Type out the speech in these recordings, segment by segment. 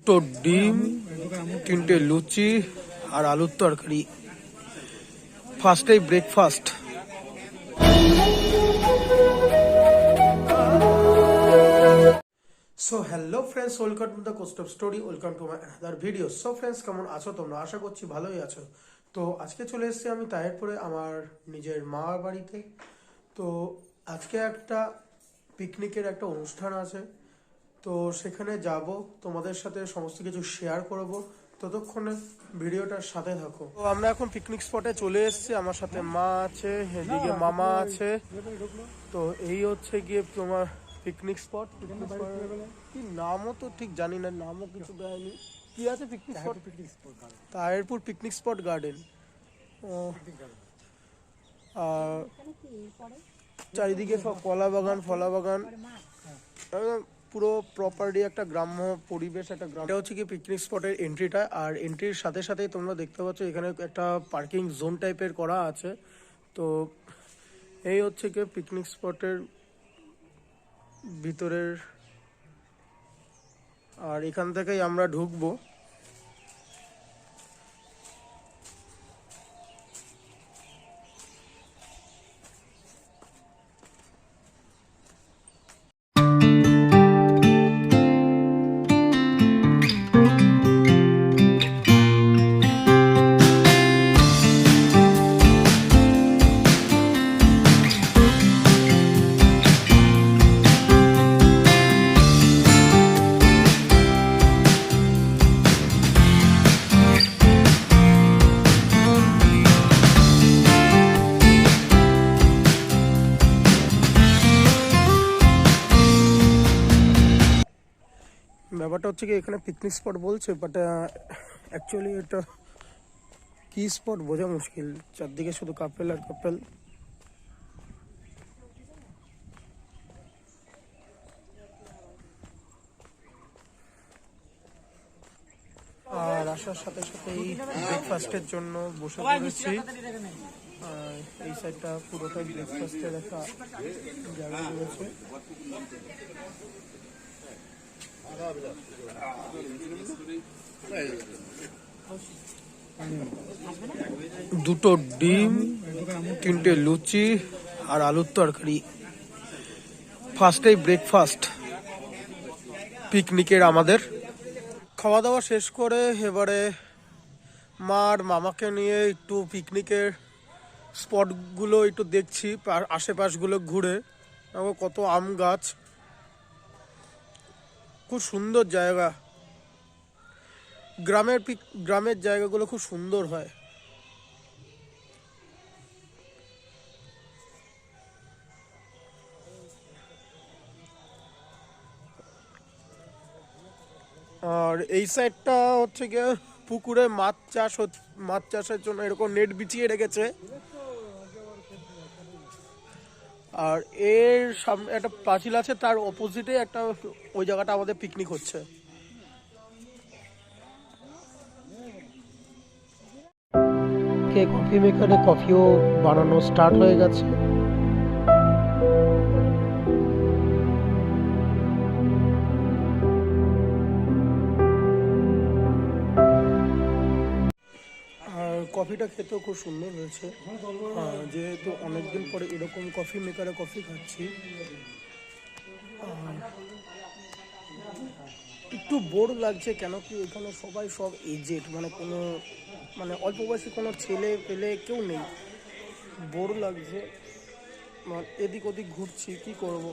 দুটো ডিম, তিনটে লুচি আর আলুর তরকারি। ফার্স্টেই breakfast. So hello friends, welcome to the coast of story, welcome to my another video. So friends, কেমন আছো তোমরা? আশা করছি ভালোই আছো। তো আজকে চলে এসেছি আমি তাহিরপুরে আমার নিজের মা বাড়িতে। তো আজকে একটা পিকনিকের একটা অনুষ্ঠান আছে, তো সেখানে যাব, তোমাদের সাথে সমস্ত কিছু শেয়ার করব। ততক্ষণে ভিডিওটার সাথে থাকো। তো আমরা এখন পিকনিক স্পটে চলে এসেছি, আমার সাথে মা আছে, এদিকে মামা আছে। তো এই হচ্ছে গিয়ে তোমার পিকনিক স্পট। কি নামও তো ঠিক জানি না, নামও কিছু দেয়নি। কি আছে picnic spot? Tahirpur picnic spot garden. চারিদিকে সব কলা বাগান, ফলা বাগান, পুরো প্রপারলি একটা গ্রাম্য পরিবেশ, একটা গ্রাম। এটা হচ্ছে কি পিকনিক স্পটের এন্ট্রিটা, আর এন্ট্রির সাথে সাথেই তোমরা দেখতে পাচ্ছ এখানে একটা পার্কিং জোন টাইপের করা আছে। তো এই হচ্ছে কি পিকনিক স্পটের ভিতরের, আর এখান থেকেই আমরা ঢুকবো। ব্যাপারটা হচ্ছে কি এখানে পিকনিক স্পট বলছে, বাট অ্যাকচুয়ালি এটা কি স্পট বোঝা মুশকিল। চারদিকে শুধু কাপেল আর কাপেল। আর আসার সাথে সাথেই ব্রেকফাস্টের জন্য বসে পড়েছি। আর এই সাইডটা পুরোটাই ব্রেকফাস্টের একটা জায়গা রয়েছে। দুটো ডিম, তিনটে লুচি আর আলুর তরকারি। ফার্স্টেই ব্রেকফাস্ট পিকনিকের আমাদের। খাওয়া দাওয়া শেষ করে এবারে মা আর মামাকে নিয়ে একটু পিকনিকের স্পটগুলো একটু দেখছি, আশেপাশগুলো ঘুরে। কত আম গাছ, খুব সুন্দর জায়গা। গ্রামের জায়গাগুলো খুব সুন্দর হয়। আর এই সাইডটা হচ্ছে গিয়ে পুকুরে মাছ চাষের জন্য এরকম নেট বিছিয়ে রেখেছে। আর এর সামনে একটা পাঁচিল আছে, তার অপোজিটে একটা ওই জায়গাটা আমাদের পিকনিক হচ্ছে। কফি মেকারে কফিও বানানো স্টার্ট হয়ে গেছে। কফিটা খেতেও খুব সুন্দর হয়েছে। যেহেতু অনেকদিন পরে এরকম কফি মেকারে কফি খাচ্ছি, একটু বোর লাগছে। কেন কি এখানে সবাই সব এজেড, মানে অল্প বয়সী কোনো ছেলে পেলে কেউ নেই। বোর লাগছে, এদিক ওদিক ঘুরছি, কি করব।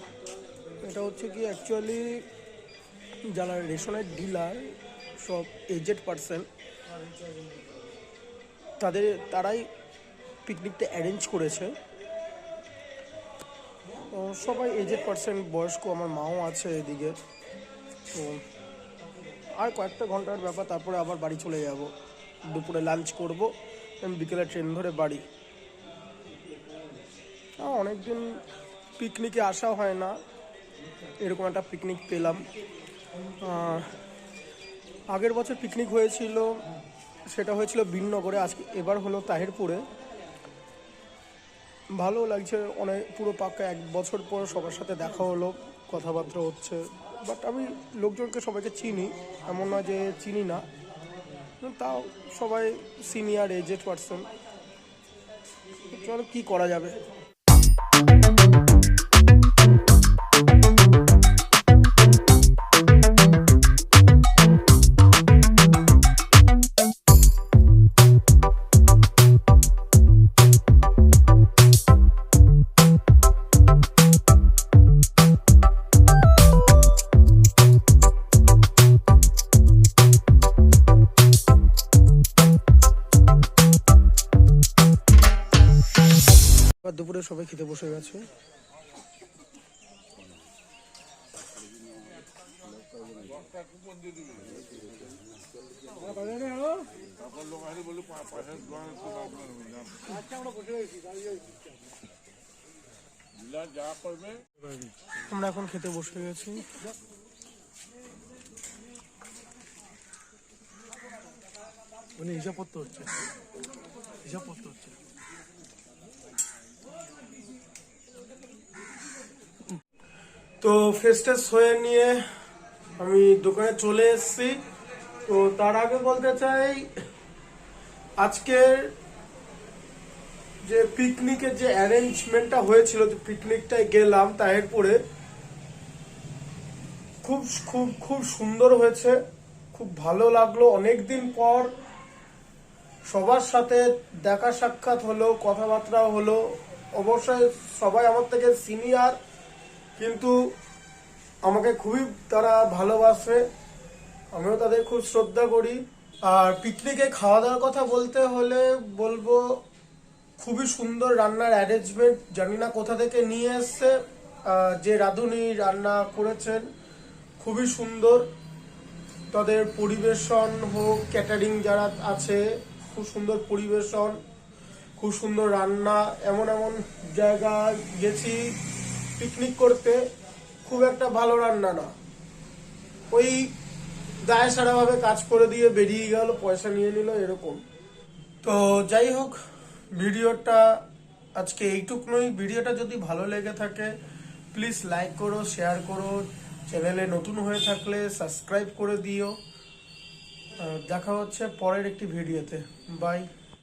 এটা হচ্ছে কি অ্যাকচুয়ালি যারা রেশনের ডিলার সব এজেড পার্সন, তারাই পিকনিকটা অ্যারেঞ্জ করেছে। তো সবাই এজেড পার্সন, বয়স্ক। আমার মাও আছে এদিকে। তো আর কয়েকটা ঘন্টার ব্যাপার, তারপরে আবার বাড়ি চলে যাব। দুপুরে লাঞ্চ করব, বিকেলে ট্রেন ধরে বাড়ি। অনেকদিন পিকনিকে আসা হয় না, এরকম একটা পিকনিক পেলাম। আগের বছর পিকনিক হয়েছিল, সেটা হয়েছিল বীরনগরে, এবার হলো তাহিরপুরে। ভালো লাগছে অনেক, পুরো পাক্কা 1 বছর পর সবার সাথে দেখা হলো, কথাবার্তা হচ্ছে, বাট আমি লোকজনকে সবাইকে চিনি, এমন নয় যে চিনি না, তাও সবাই সিনিয়র এজেড পার্সন। চলো কী করা যাবে। দুপুরে সবাই খেতে বসে গেছে। আমরা এখন খেতে বসে গেছি। মানে হিসাব করতে হচ্ছে। তো ফ্রেশ ট্রেশ হয়ে নিয়ে আমি দোকানে চলে এসেছি। তো তার আগে বলতে চাই, আজকের যে পিকনিকের যে অ্যারেঞ্জমেন্টটা হয়েছিল, যে পিকনিকটায় গেলাম তাহিরপুরে, খুব খুব খুব সুন্দর হয়েছে, খুব ভালো লাগলো। অনেকদিন পর সবার সাথে দেখা সাক্ষাৎ হলো, কথাবার্তা হলো। অবশ্যই সবাই আমার থেকে সিনিয়র, কিন্তু আমাকে খুবই তারা ভালোবাসে, আমিও তাদের খুব শ্রদ্ধা করি। আর পিকনিকে খাওয়া দাওয়ার কথা বলতে হলে বলবো, খুবই সুন্দর রান্নার অ্যারেঞ্জমেন্ট, জানি না কোথা থেকে নিয়ে এসছে। যে রাঁধুনি রান্না করেছেন খুবই সুন্দর, তাদের পরিবেশন হোক, ক্যাটারিং যারা আছে, খুব সুন্দর পরিবেশন, খুব সুন্দর রান্না। এমন এমন জায়গায় গেছি পিকনিক করতে, খুব একটা ভালো রান্না না, ওই দায় সারাভাবে কাজ করে দিয়ে বেরিয়ে গেল, পয়সা নিয়ে নিল, এরকম। তো যাই হোক, ভিডিওটা আজকে এইটুকুই। ভিডিওটা যদি ভালো লেগে থাকে প্লিজ লাইক করো, শেয়ার করো, চ্যানেলে নতুন হয়ে থাকলে সাবস্ক্রাইব করে দিও। দেখা হচ্ছে পরের একটি ভিডিওতে। বাই।